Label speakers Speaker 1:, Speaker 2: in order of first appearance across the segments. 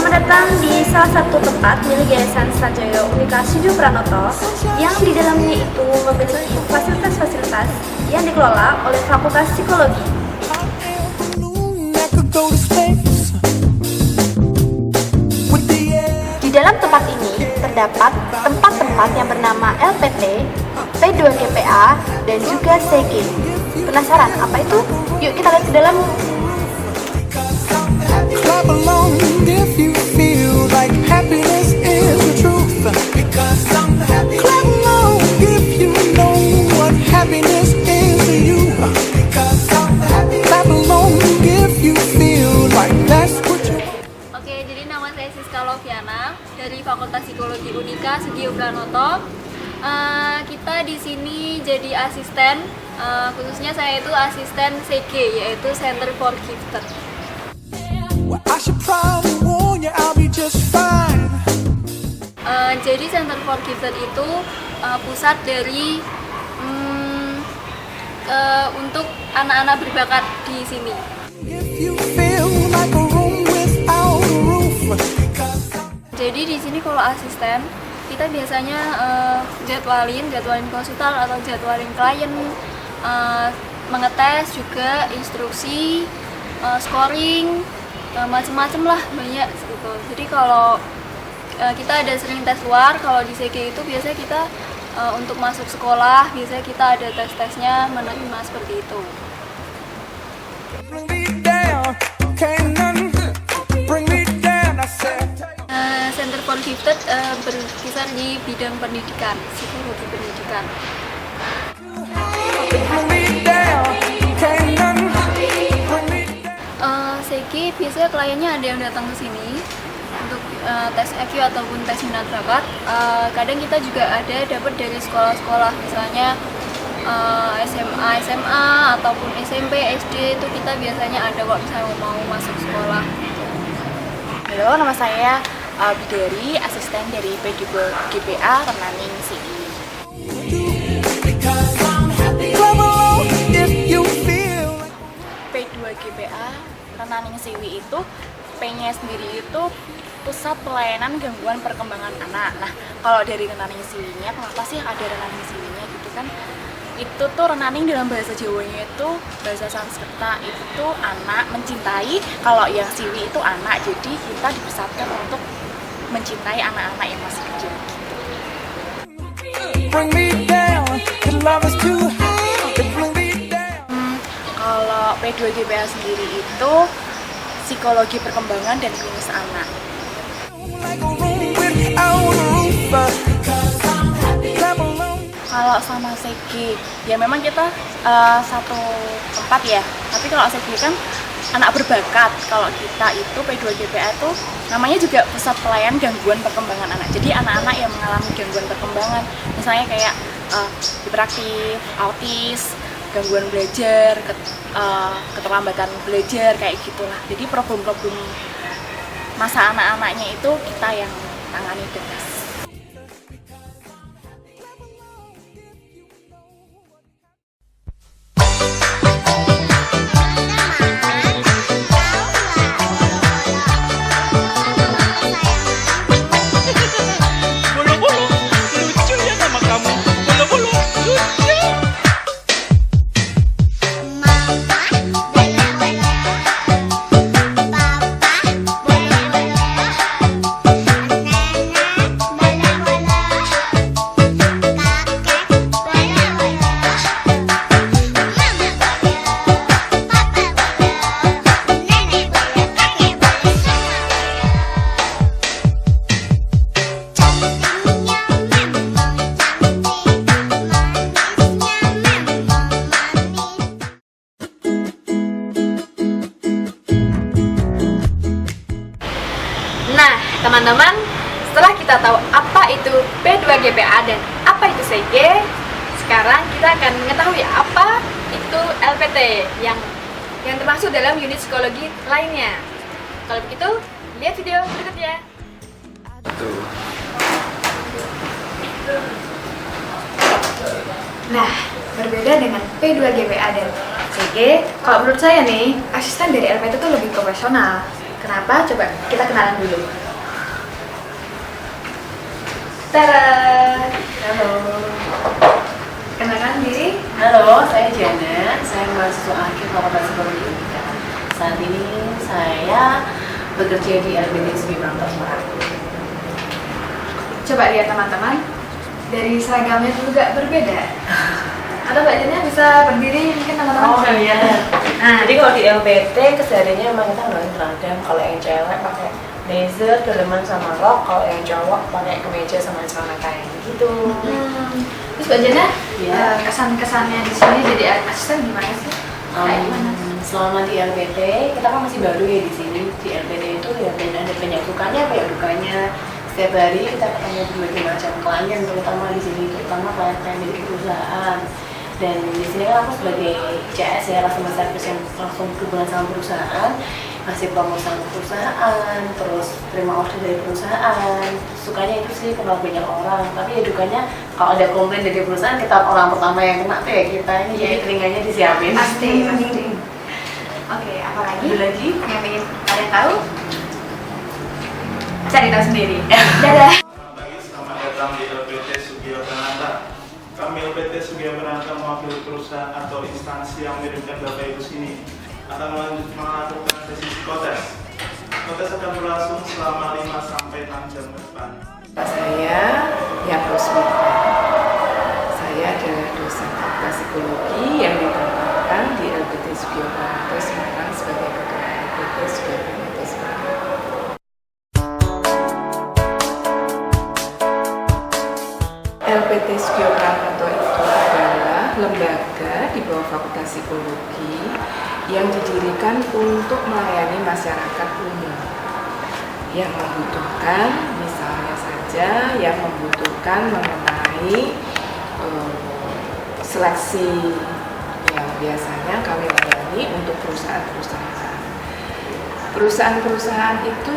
Speaker 1: Selamat datang di salah satu tempat milik Yayasan Sanjoyo Unika Studio Pranoto yang di dalamnya itu memiliki fasilitas-fasilitas yang dikelola oleh Fakultas Psikologi. Di dalam tempat ini terdapat tempat-tempat yang bernama LPT, P2GPA, dan juga CG. Penasaran apa itu? Yuk kita lihat ke dalam.
Speaker 2: Clap along if you feel like happiness is the truth. Because I'm happy. Clap along if you know what happiness is to you. Because I'm happy. Clap along if you feel like that's what you want.
Speaker 3: Oke, jadi nama saya Siska Loviana dari Fakultas Psikologi Unika Studio Pranoto. Kita di sini jadi asisten, khususnya saya itu asisten CG, yaitu Center for Gifted.
Speaker 2: Well, I should probably warn you, I'll be just fine.
Speaker 3: Jadi Center for Gifted itu pusat dari untuk anak-anak berbakat di sini.
Speaker 2: If you feel like a room without a roof.
Speaker 3: Jadi di sini kalau asisten kita biasanya jadwalin konsultan atau jadwalin klien, mengetes juga instruksi, scoring, macem-macem lah, banyak gitu. Jadi kalau kita ada sering tes luar, kalau di CG itu biasanya kita untuk masuk sekolah biasanya kita ada tes-tesnya menerima seperti itu.
Speaker 2: Bring me down, can't none bring me down, I said.
Speaker 3: Center for Gifted berkisar di bidang pendidikan, psikologi pendidikan.
Speaker 2: Bring me down, can't none bring me down.
Speaker 3: CG biasanya kliennya ada yang datang ke sini untuk tes EQ ataupun tes minat bakat. Kadang kita juga ada dapat dari sekolah-sekolah, misalnya SMA ataupun SMP, SD itu kita biasanya ada kalau misalnya mau masuk sekolah.
Speaker 4: Halo, nama saya Bidari, asisten dari P2GPA Renaning CI.
Speaker 2: Because I'm happy. Clap along if you feel like
Speaker 4: P2GPA Renaning CI itu P-nya sendiri itu Pusat Pelayanan Gangguan Perkembangan Anak. Nah, kalau dari Renaning CI-nya, kenapa sih ada Renaning CI-nya gitu kan? Itu tuh renaning dalam bahasa Jawanya itu, bahasa Sanskerta itu anak, mencintai. Kalau yang siwi itu anak, jadi kita dipusatkan untuk mencintai anak-anak yang masih kecil.
Speaker 2: bring me down, your love is too high. Bring me down.
Speaker 4: Kalau P2GPA sendiri itu psikologi perkembangan dan klinis anak.
Speaker 2: Like a room without a roof. Because I'm happy. Clap along.
Speaker 4: Kalau sama CG, ya memang kita satu tempat ya. Tapi kalau CG kan anak berbakat. Kalau kita itu P2GPA itu namanya juga Pusat Pelayanan Gangguan Perkembangan Anak. Jadi anak-anak yang mengalami gangguan perkembangan, misalnya kayak hiperaktif, autis, gangguan belajar, keterlambatan belajar, kayak gitulah. Jadi problem-problem masa anak-anaknya itu kita yang tangani dengan.
Speaker 5: Bolo-bolo, lucu ya nama kamu. Bolo-bolo, lucu.
Speaker 1: Nah, teman-teman, setelah kita tahu apa itu P2GPA dan apa itu CG, sekarang kita akan mengetahui apa itu LPT yang termasuk dalam unit psikologi lainnya. Kalau begitu, lihat video berikutnya. Nah, berbeda dengan P2GPA dan CG, kalau menurut saya nih, asisten dari LPT itu lebih profesional. Kenapa? Coba kita kenalan dulu. Tara.
Speaker 6: Halo.
Speaker 1: Kenalkan diri.
Speaker 6: Halo, saya Jana. Saya mahasiswa akhir Fakultas Psikologi Unika. Saat ini saya bekerja di LPTSB Brantas Semarang.
Speaker 1: Coba lihat teman-teman, dari seragamnya juga berbeda. Atau Mbak Jana bisa berdiri mungkin teman-teman bisa lihat. Nah,
Speaker 6: Jadi kalau di LPT kesehariannya memang kita nggak seragam. Kalau yang cewek pakai blazer, daleman sama rok. Kalau yang cowok pakai kemeja sama celana kain gitu.
Speaker 1: Terus Mbak Jana,
Speaker 6: Iya.
Speaker 1: kesan-kesannya di sini jadi asisten gimana sih? Kayak gimana?
Speaker 6: Selama di LPT, kita kan masih baru ya di sini. Di LPT itu ya ada banyak sukanya, banyak dukanya. Setiap hari kita ketemu berbagai macam klien, terutama di sini, terutama klien-klien dari perusahaan. Dan di sini kan aku sebagai CS ya, customer service yang langsung berhubungan sama perusahaan, ngasih promosi sama perusahaan, terus terima order dari perusahaan. Sukanya itu sih kenal banyak orang, tapi ya dukanya kalau ada komplain dari perusahaan, kita orang pertama yang kena tuh ya kita ini, jadi telinganya disiapin.
Speaker 1: Pasti. Oke, apa lagi?
Speaker 6: Ada lagi?
Speaker 1: Yang ingin kalian tahu? Cari tahu sendiri. Dadah.
Speaker 7: Pagi, selamat datang di LPT Sugiyo Pranata. Kami LPT Sugiyo Pranata mewakili perusahaan atau instansi yang mengirimkan Bapak Ibu sini akan melakukan sesi psikotes. Psikotes akan berlangsung selama 5 sampai 6 jam ke depan.
Speaker 8: Saya Yaprosmita. Saya adalah dosen fakultas psikologi yang ditempatkan di LPT Sugiyo Pranata Semarang sebagai ketua LPT Sugiyo Pranata Semarang. LPT Sugiyo Pranata itu adalah lembaga di bawah Fakultas Psikologi yang didirikan untuk melayani masyarakat umum yang membutuhkan, misalnya saja yang membutuhkan mengenai seleksi yang biasanya kami layani untuk perusahaan-perusahaan. Perusahaan-perusahaan itu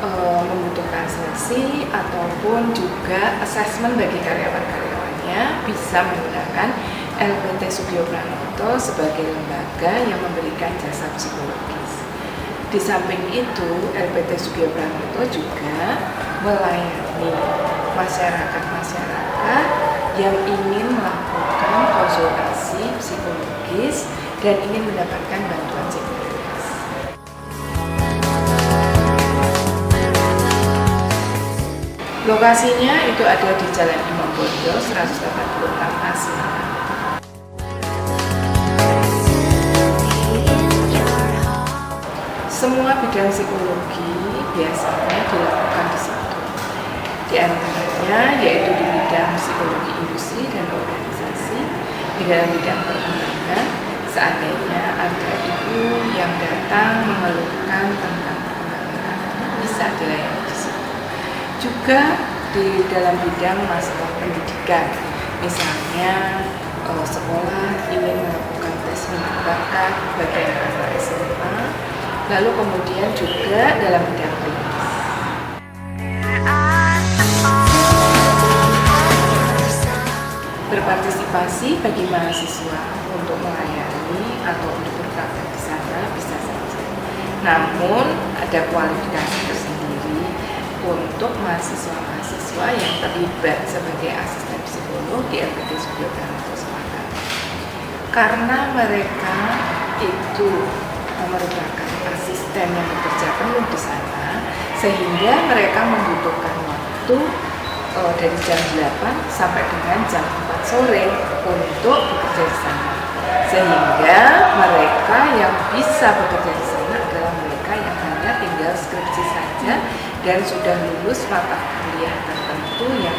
Speaker 8: membutuhkan seleksi ataupun juga assessment bagi karyawan-karyawannya bisa menggunakan LPT Sugiyo Pranata sebagai lembaga yang memberikan jasa psikologis. Di samping itu, LPT Sugiyo Pranata juga melayani masyarakat-masyarakat yang ingin melakukan konsultasi psikologis dan ingin mendapatkan bantuan psikologis. Lokasinya itu ada di Jalan Imam Bonjol 186 A Semarang. Semua bidang psikologi biasanya dilakukan di situ. Di antaranya yaitu di bidang psikologi industri dan organisasi, di dalam bidang perkembangan, seandainya ada ibu yang datang mengeluhkan tentang perkembangan anak, bisa dilayani di situ. Juga di dalam bidang masalah pendidikan, misalnya sekolah ingin melakukan tes minat bakat bagi anak SMA, lalu kemudian juga dalam bidang klinis. Berpartisipasi bagi mahasiswa untuk melayani atau untuk berpraktek di sana bisa saja. Namun ada kualifikasi tersendiri untuk mahasiswa-mahasiswa yang terlibat sebagai asisten psikolog di LPT Sugiyo Pranata Semarang. Karena mereka itu merupakan asisten yang bekerja penuh di sana, sehingga mereka membutuhkan waktu dari jam 8 sampai dengan jam 4 sore untuk bekerja di sana. Sehingga mereka yang bisa bekerja di sana adalah mereka yang hanya tinggal skripsi saja dan sudah lulus mata kuliah tertentu yang